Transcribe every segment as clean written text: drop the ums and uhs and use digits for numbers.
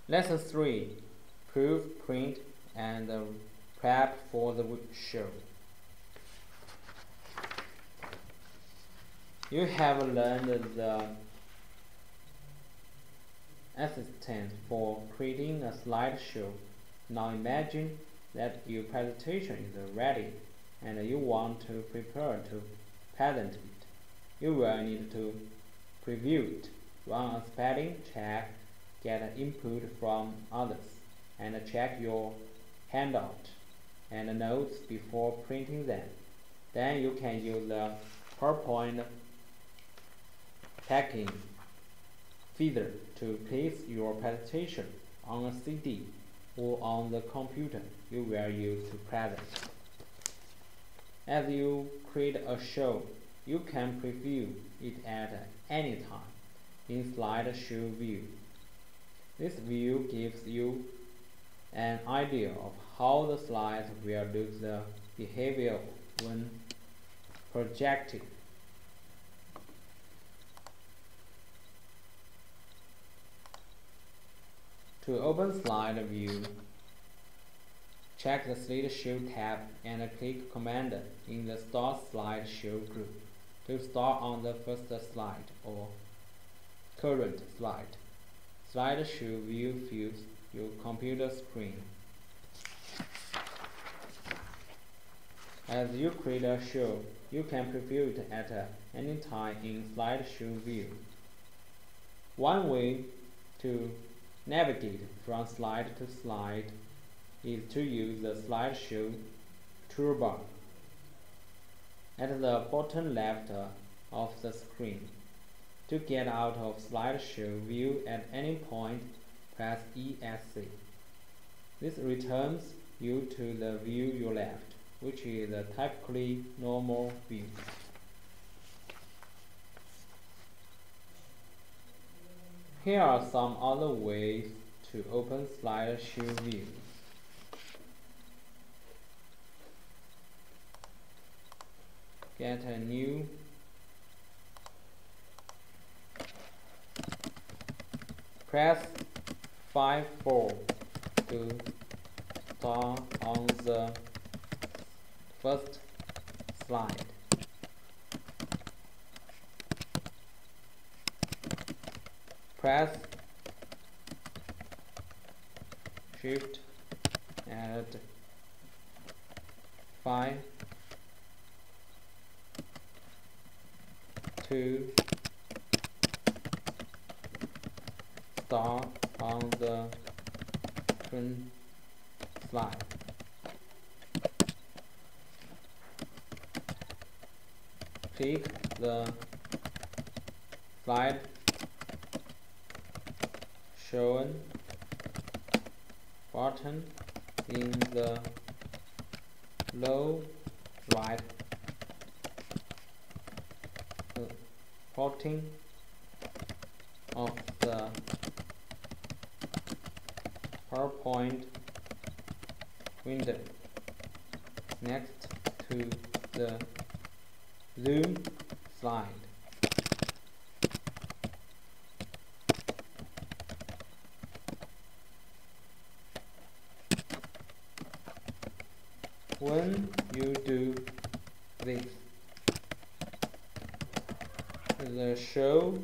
Lesson 3. Proof, print, and prep for the show. You have learned the assistant for creating a slideshow. Now imagine that your presentation is ready and you want to prepare to present it. You will need to preview it, run a spelling check, get input from others, and check your handout and notes before printing them. Then you can use the PowerPoint packing feature to place your presentation on a CD or on the computer you will use to present. As you create a show, you can preview it at any time in slideshow view. This view gives you an idea of how the slides will look the behavior when projected. To open slide view, check the slideshow tab and click Command in the Start Slideshow group to start on the first slide or current slide. Slideshow view fills your computer screen. As you create a show, you can preview it at any time in slideshow view. One way to navigate from slide to slide is to use the slideshow toolbar at the bottom left of the screen. To get out of slideshow view at any point, press ESC. This returns you to the view you left, which is a typically normal view. Here are some other ways to open slideshow view. Get a new press 5-4 to start on the first slide. Press Shift and 5 to start on the current slide. Click the slide shown button in the low right portion of the PowerPoint window next to the Zoom slide. When you do this, the show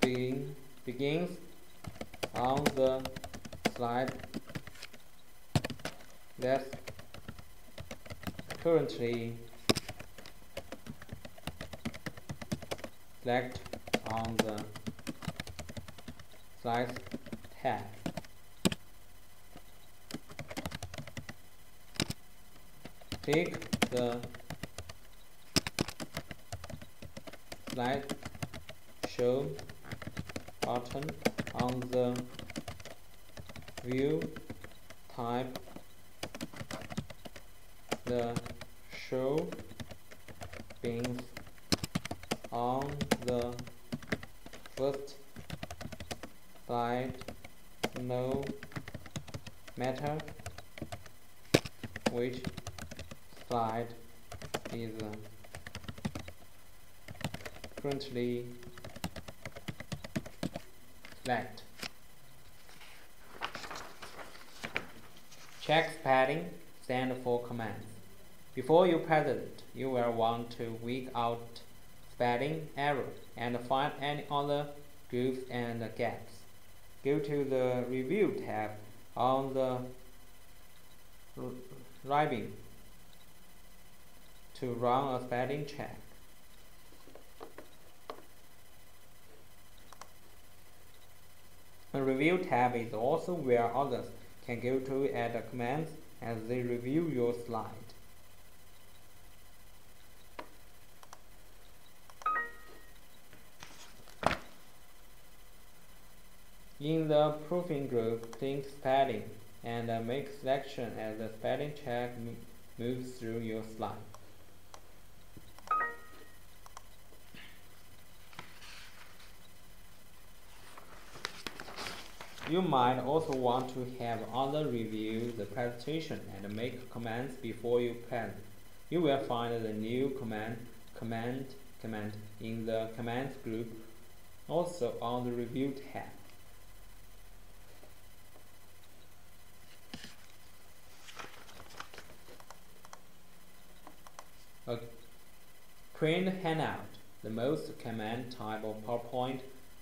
begins on the slide that's currently select on the Slides tab. Click the slide show button on the view type. The show begins on the first slide, no matter which slide is currently select. Check padding, stand for commands. Before you paste it, you will want to weed out spelling error and find any other grooves and gaps. Go to the Review tab on the ribbon to run a spelling check. The Review tab is also where others can go to add comments as they review your slide. In the proofing group, click Spelling and make selection as the spelling check moves through your slide. You might also want to have others review the presentation and make comments before you present. You will find the new comment in the Comments group, also on the Review tab. A print handout, the most common type of PowerPoint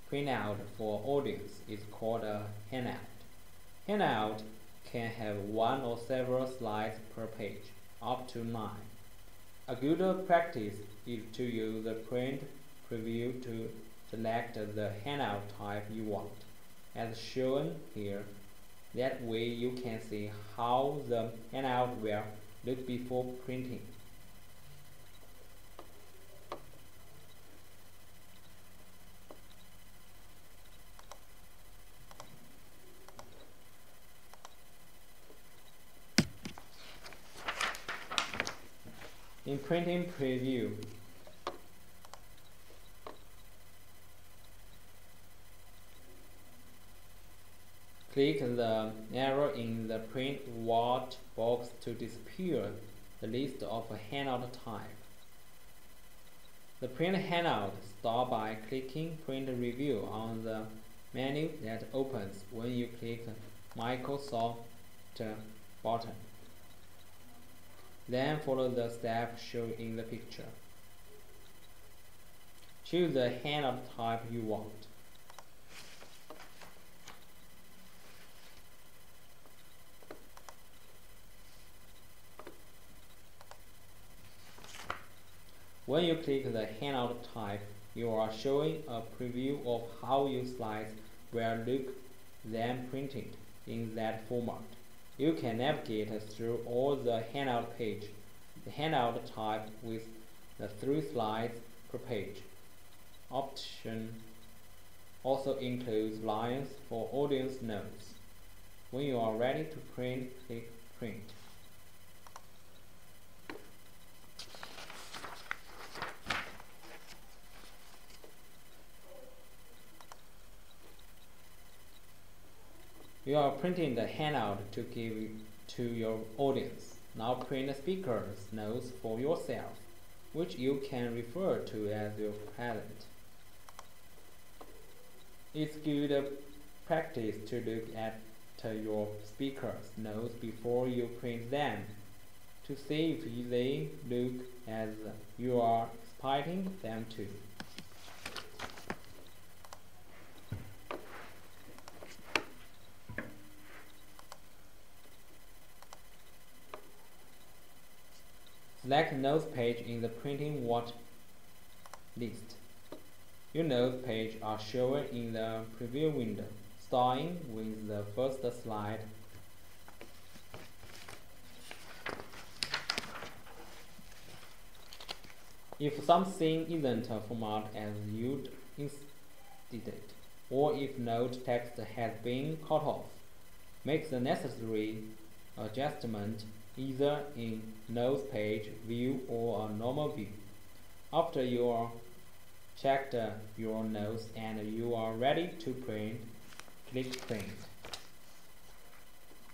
printout for audience, is called a handout. Handout can have one or several slides per page, up to 9. A good practice is to use the print preview to select the handout type you want, as shown here. That way you can see how the handout will look before printing. In Printing Preview, click the arrow in the Print What box to display the list of handout type. The print handout starts by clicking Print Review on the menu that opens when you click Microsoft button. Then follow the steps shown in the picture. Choose the handout type you want. When you click the handout type, you are showing a preview of how your slides will look then printed in that format. You can navigate through all the handout page. The handout type with the 3 slides per page option also includes lines for audience notes. When you are ready to print, click Print. You are printing the handout to give to your audience. Now print speaker's notes for yourself, which you can refer to as your present. It's good practice to look at your speaker's notes before you print them, to see if they look as you are expecting them to. Select Notes page in the Printing What list. Your notes page are shown in the preview window, starting with the first slide. If something isn't formatted as you'd intended, or if note text has been cut off, make the necessary adjustment either in Notes page view or a normal view. After you are checked your notes and you are ready to print, click Print.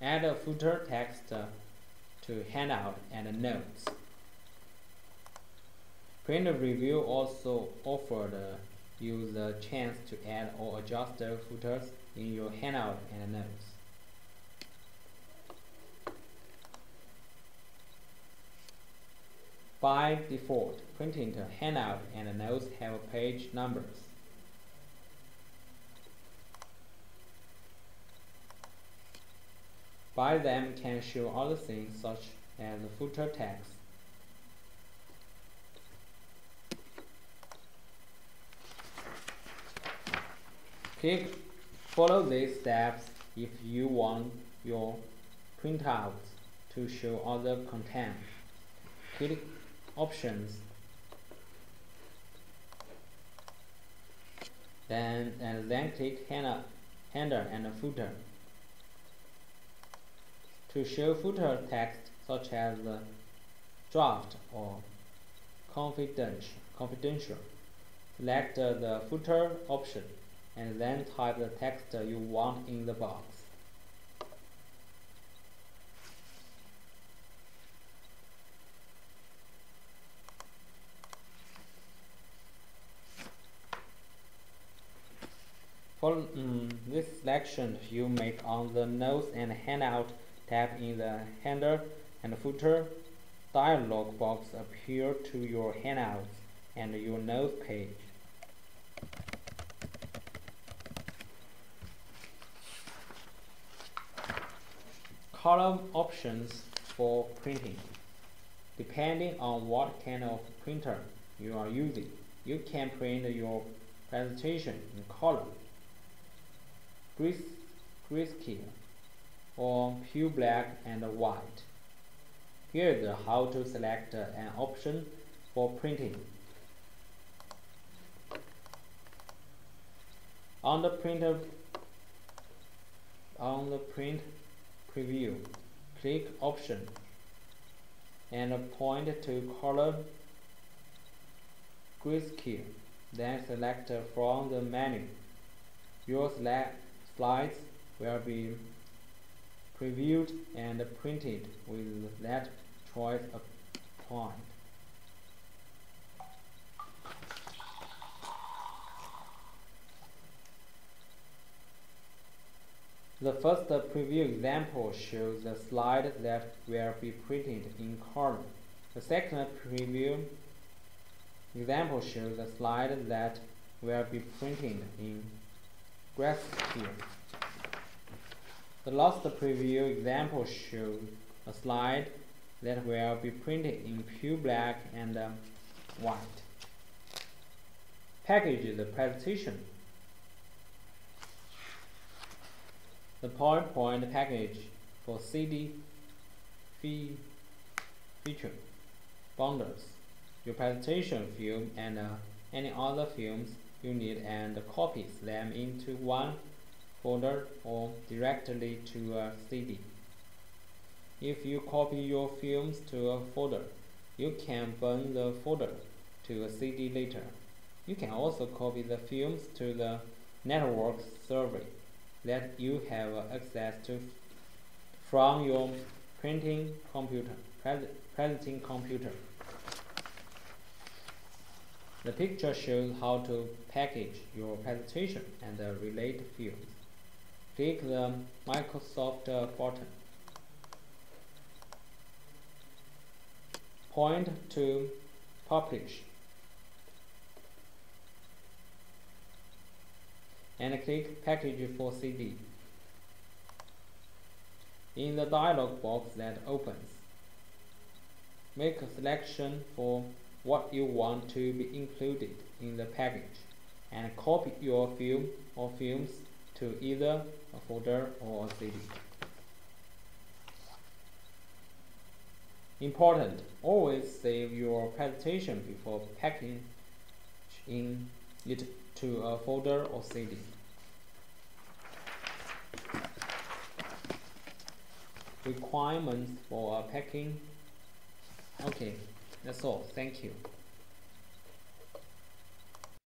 Add a footer text to handout and notes. Print Review also offered use the chance to add or adjust the footers in your handout and notes. By default, printed handout and notes have page numbers. By them can show other things such as footer text. Follow these steps if you want your printouts to show other content. Click Options, then click Header and Footer. To show footer text such as draft or confidential, select the footer option and then type the text you want in the box. For this selection you make on the Notes and Handout tab in the Header and Footer dialog box appear to your handouts and your notes page. Column options for printing. Depending on what kind of printer you are using, you can print your presentation in column, grayscale, or pure black and white. Here is how to select an option for printing. On the print preview, click Option and point to color grayscale, then select from the menu. Your slides will be previewed and printed with that choice applied. The first preview example shows the slide that will be printed in column. The second preview example shows the slide that will be printed in grayscale. The last preview example shows a slide that will be printed in pure black and white. Package the presentation. The PowerPoint package for CD feature bundles your presentation film and any other films you need and copies them into one folder or directly to a CD. If you copy your films to a folder, you can burn the folder to a CD later. You can also copy the films to the network server that you have access to from your presenting computer. The picture shows how to package your presentation and related fields. Click the Microsoft button. Point to Publish and click Package for CD. In the dialog box that opens, make a selection for what you want to be included in the package and copy your film or films to either a folder or a CD. Important, always save your presentation before packaging it to a folder or CD. Requirements for packing. Okay, that's all. Thank you.